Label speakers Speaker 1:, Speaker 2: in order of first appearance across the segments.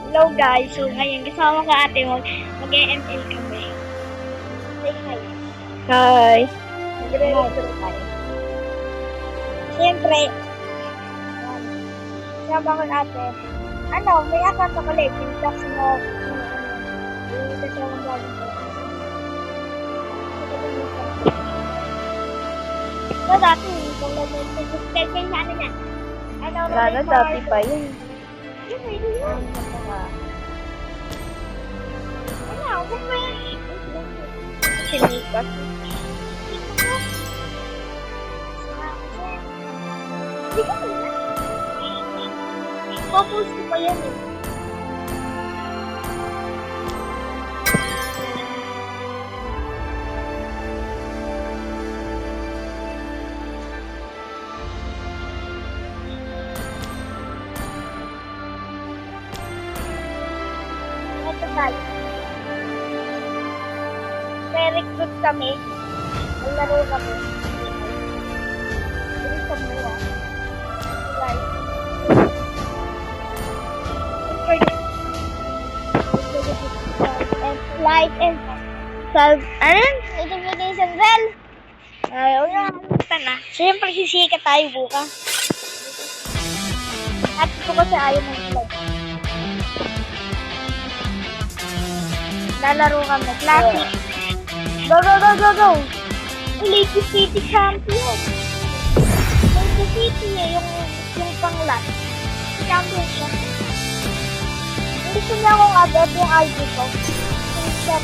Speaker 1: Hello guys, so ngayon kasama ka ate mag-ML kami. Say hi.
Speaker 2: Hi.
Speaker 1: Magre-recruit tayo. Siyempre, kasama ko ate. May account ako ulit. Yung tax mo, yung kasama ko lagi ko. So dati, kung nag-subscribe kayo sa ano niya.
Speaker 2: Wala na, dati pa yun.
Speaker 1: Yun, pwede yun. Huwag mo yan.
Speaker 2: Sinikas.
Speaker 1: Hindi ko na. Popost ko pa yan eh. Ito tayo. May recruit kami. May laro kami. Hindi ko muna. Guys. And like and sub. Notification bell. Huwag na nakalimutan na. Siyempre sisika tayo bukas. At ito kasi ayaw ng vlog. Lalaro kami. Classic. Go, go, go, go, go! Lady City champion! Lady City yung pang-last. Champion siya. Gusto niya akong abot yung ID ko. Yung shot.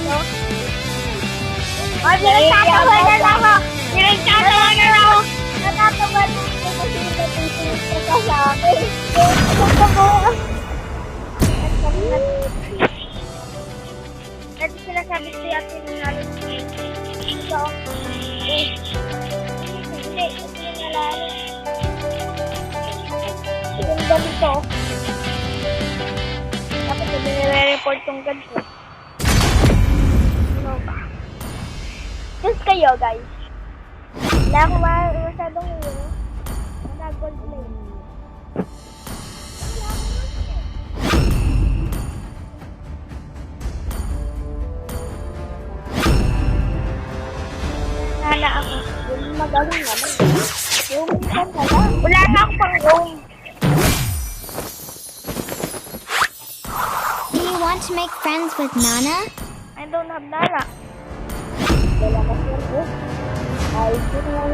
Speaker 1: No? Pinagtatawanan ako! Pinagtatawanan ako! Natatawanan ako kasi natitigil ka sa akin. Pinagtatawanan ako. Dati sinasabi ko yung tinanalo ito. Hindi, ito yung nalalo. Yung ganito. Tapos hindi nire-report yung ganito. Ano ba? Just kayo guys. Wala akong masyadong yun. Nag-gold play. Wala ako. Yung magaling naman. Yung minsan na lang. Wala na ako pang roam.
Speaker 3: Do you want to make friends with Nana?
Speaker 1: I don't have Nana. Wala ka sir. I do know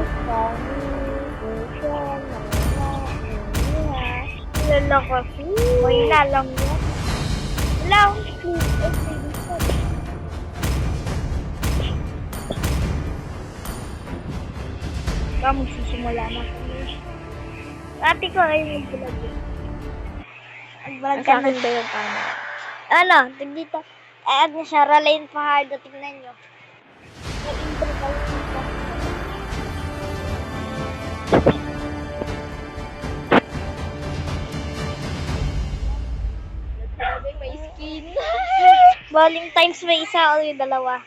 Speaker 1: Lala kasi. May lalang yan. Wala akong sleep. Magsisimula na kami. Ate ko ay mag-vlog yun. Mag-vlog ka na.
Speaker 2: ba yung camera?
Speaker 1: Ano? Dito. Add na siya. Ralain pa hard. Tignan nyo. Nag-intro ka lang dito.
Speaker 2: May skin.
Speaker 1: Bowling times may isa o yung dalawa.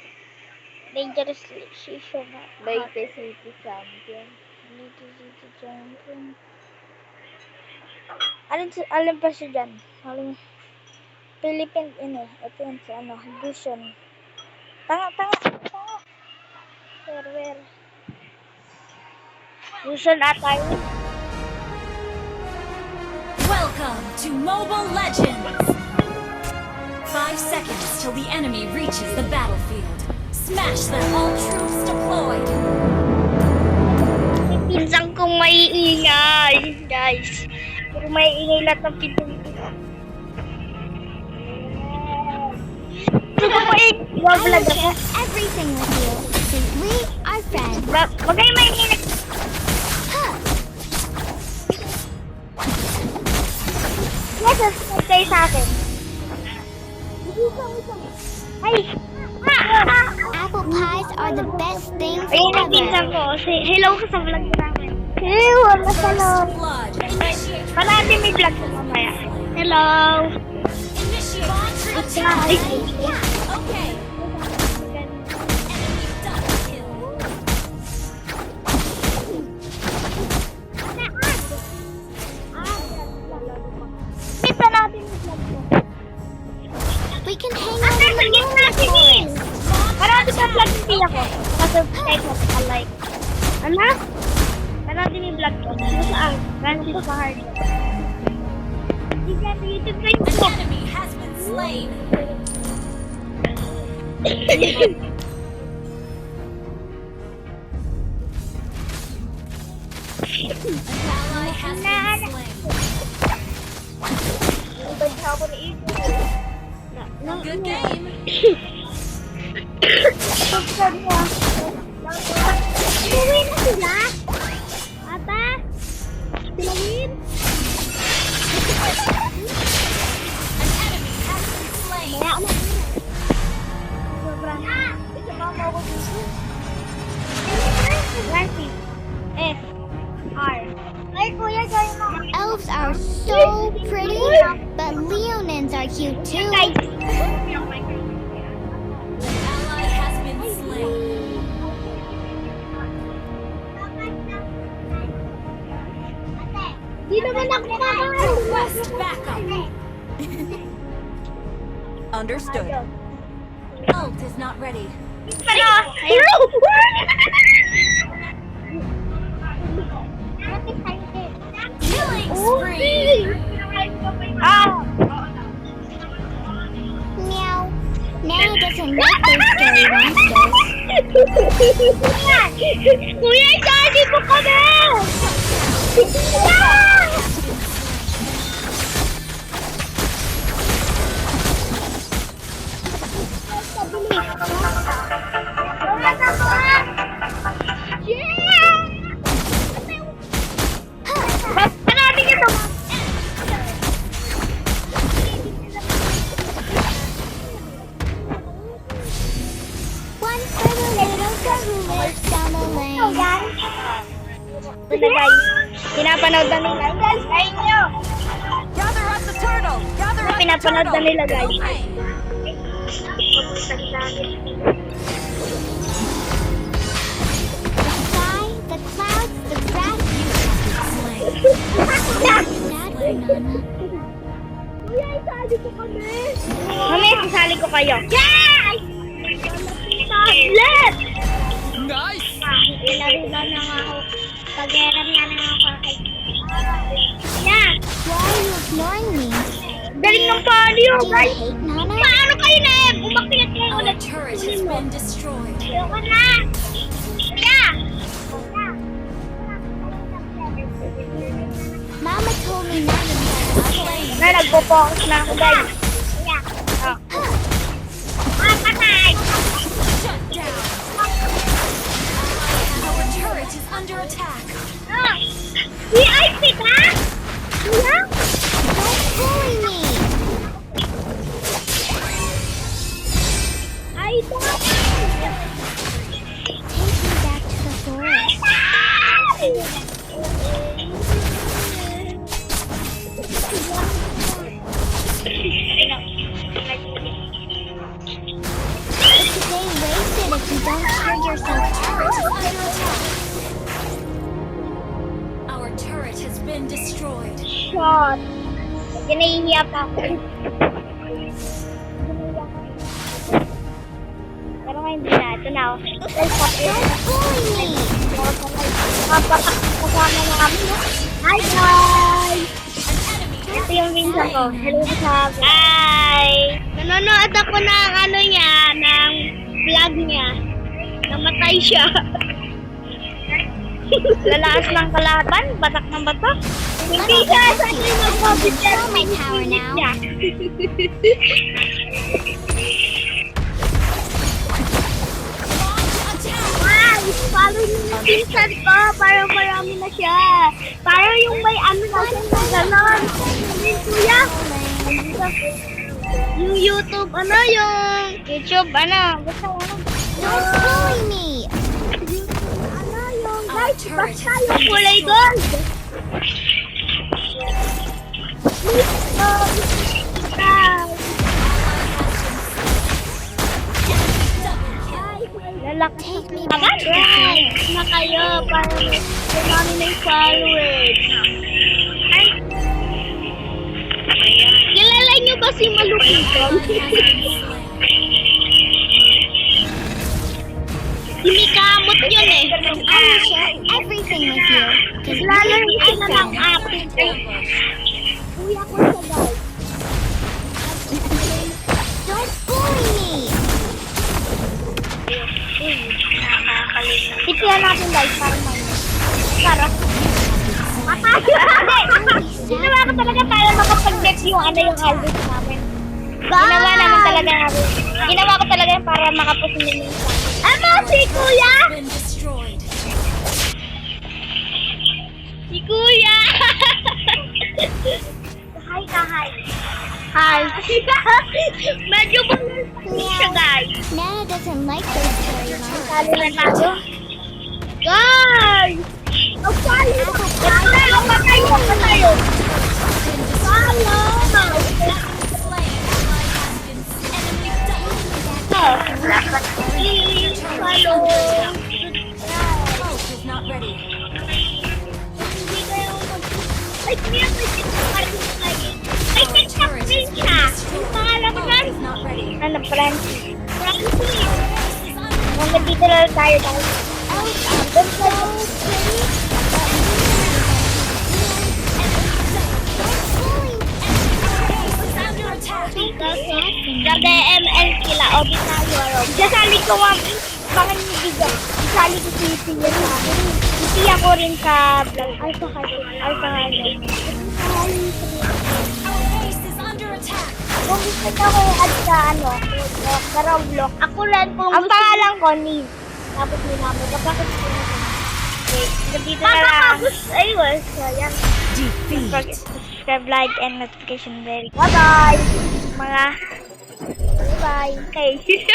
Speaker 1: Dangerous season.
Speaker 2: Leyte City champion.
Speaker 1: Alin pa siya dyan? Philippine, ito yun sa Luzon. Tanga. Where? Luzon ata yun.
Speaker 4: Welcome to Mobile Legends! 5 seconds till the enemy reaches the battlefield. Smash them, all troops deployed!
Speaker 1: Pinsang kong maiingay, guys. Pero maiingay lahat ng pinsang ko. Vlog ako.
Speaker 3: Everything with you, since we are friends.
Speaker 1: Magay maingay. Yes, subscribe kayo sa akin. Ay!
Speaker 3: Apple pies are the best things
Speaker 1: Ayun ang
Speaker 3: ever.
Speaker 1: pinsang ko. Hello ka sa vlog namin. Hello, hello.
Speaker 4: Blood! Initiate!
Speaker 1: Parati may vlog ko mamaya. Hello.
Speaker 4: Initiate!
Speaker 1: Ay,
Speaker 4: Okay! Enemy double kill!
Speaker 3: We can hang
Speaker 1: Ate,
Speaker 3: out in
Speaker 1: sa
Speaker 3: the
Speaker 1: gitna si Min! Parati ka vlog si ako. Kasi teko, alike. Ano? Parati may vlog ko. Saan? Francis Mahard. Hindi siya sa YouTube rin
Speaker 4: An
Speaker 1: ko.
Speaker 4: enemy has been slain. An ally has been slain.
Speaker 2: Bansa ko ni Ito.
Speaker 4: Good game.
Speaker 1: Uwi na sila? Ata? Sila Min?
Speaker 4: An enemy has been slain.
Speaker 1: Kaya na. Sobrang.
Speaker 2: Isa mama ko dito.
Speaker 1: Francis. S. R. Ay, kuya, gawin mo.
Speaker 3: Elves are so pretty, but Leonins are cute too.
Speaker 1: Guys.
Speaker 4: An ally has been slain.
Speaker 1: Di naman ako
Speaker 4: Request backup. Understood. Ult is not ready. Killing spree.
Speaker 3: Meow. Nana doesn't like those scary monsters.
Speaker 1: Kuya, isali mo kami! Panabing ito!
Speaker 3: One for the little girl who lives down the lane.
Speaker 1: Wala guys, pinapanood na nila. Guys, nyo!
Speaker 4: Gather up the turtle. Gather up the
Speaker 1: Pinapanood na
Speaker 4: turtle.
Speaker 1: nila guys.
Speaker 4: Okay.
Speaker 3: The sky, the clouds, the grass.
Speaker 4: Slain.
Speaker 3: Sad for Nana.
Speaker 1: Kuya, isali ko kami. Mami, isali ko kayo. Yes! Tablet!
Speaker 4: Nice.
Speaker 1: Inarila na nga ako. Pag-erap na nga ako kay... Yeah!
Speaker 3: Why are you ignoring me?
Speaker 1: Galing ng palio,
Speaker 3: Do you
Speaker 1: guys!
Speaker 3: hate Nana?
Speaker 1: Paano kayo na eh? Umakyat kayo
Speaker 4: Our
Speaker 1: ulit.
Speaker 4: turret has been destroyed.
Speaker 1: Ayoko na! Yeah!
Speaker 3: Mama told me not to
Speaker 4: Slain.
Speaker 1: Na, nagpo-focus na ako, guys. Yeah. Patay!
Speaker 4: Shut down. Our turret is under attack.
Speaker 1: VIP ka? Yeah?
Speaker 3: Don't bully me.
Speaker 1: Ay, bakit?
Speaker 3: Take me back to the forest. It's a day wasted if you don't turn yourself
Speaker 4: Turret is
Speaker 3: out.
Speaker 4: under attack. Our turret has been destroyed.
Speaker 1: Shot. Ginahihiya pa ako. Pero ngayon hindi na. Ito na ako.
Speaker 3: Don't bully me.
Speaker 1: Kasama na kami. Hi guys!
Speaker 4: An enemy
Speaker 1: Ito yung minsan ko. Hello sa Hi! Nanonood ako ng ano niya, ng vlog niya. Namatay siya. Lalaas ng kalaban, batak ng batak. Hindi siya sa akin mag-COVID
Speaker 3: Show my power now.
Speaker 1: niya. Wow! Follow niyo na pinsan ko para marami na siya. Para yung may ano na siya na gano'n. Yung kuya. Yung YouTube, ano yung YouTube, ano? Basta ano?
Speaker 3: Don't bully me.
Speaker 1: Ano yung guys, basta yung kulay gold. Lalaki.
Speaker 3: Take me
Speaker 1: Aba,
Speaker 3: back to the forest.
Speaker 1: na kayo para marami na yung followers. Ay. Kilala niyo ba kasi malupitan. Kumikamot yun eh.
Speaker 3: I will share everything with you. Cause
Speaker 1: Lalaro
Speaker 3: we're
Speaker 1: ka na lang
Speaker 3: friends.
Speaker 1: apin ko. Kuya ko sa guys.
Speaker 3: Don't bully me.
Speaker 1: Titiyan natin guys para may. Para. Ginawa ko talaga para makapag-next yung yung Alvis namin. Ginawa naman talaga namin. Ginawa ko talaga yung para makapusin yung ano si Kuya?
Speaker 4: Been destroyed.
Speaker 1: Si Kuya! Hi ka, hi. Hi. Medyo bumalik siya, guys.
Speaker 3: Nana doesn't like those storylines.
Speaker 1: Sali na tayo. Guys! Ang sali na tayo. Patayo, patayo. Follow.
Speaker 4: Slain. Ally has been enemy double.
Speaker 1: Please, follow.
Speaker 4: Ult is not ready.
Speaker 1: Hindi kayo ay, kuya, may TikTok lagi. Ay,
Speaker 4: Our
Speaker 1: TikTok
Speaker 4: turret
Speaker 1: din
Speaker 4: has
Speaker 1: siya.
Speaker 4: been destroyed.
Speaker 1: Ang pangalan ko
Speaker 4: Ult
Speaker 1: nun?
Speaker 4: is not ready.
Speaker 1: Ano, Francis? Francis.
Speaker 4: Is under
Speaker 1: Hanggang dito lang tayo guys. Doon sa
Speaker 4: is under attack.
Speaker 1: Ganda ML sila. O, di tayo. Sasali ko ang mga nibigay. Sasali ko si Tia sa akin. Si ako rin sa vlog. Ay, sa kayo. Ay, sa kayo.
Speaker 4: Our base is under attack.
Speaker 1: Kung gusto niyo ko add sa ano, sa Roblox. Ako rin kung ang pangalan ko, Niv. Tapos may number. Kapag gusto niyo ko. Okay, dito na lang. Ayun, so yan.
Speaker 4: Defeat.
Speaker 1: Subscribe, like, and notification bell. Bye-bye! Mga... Bye-bye! Okay.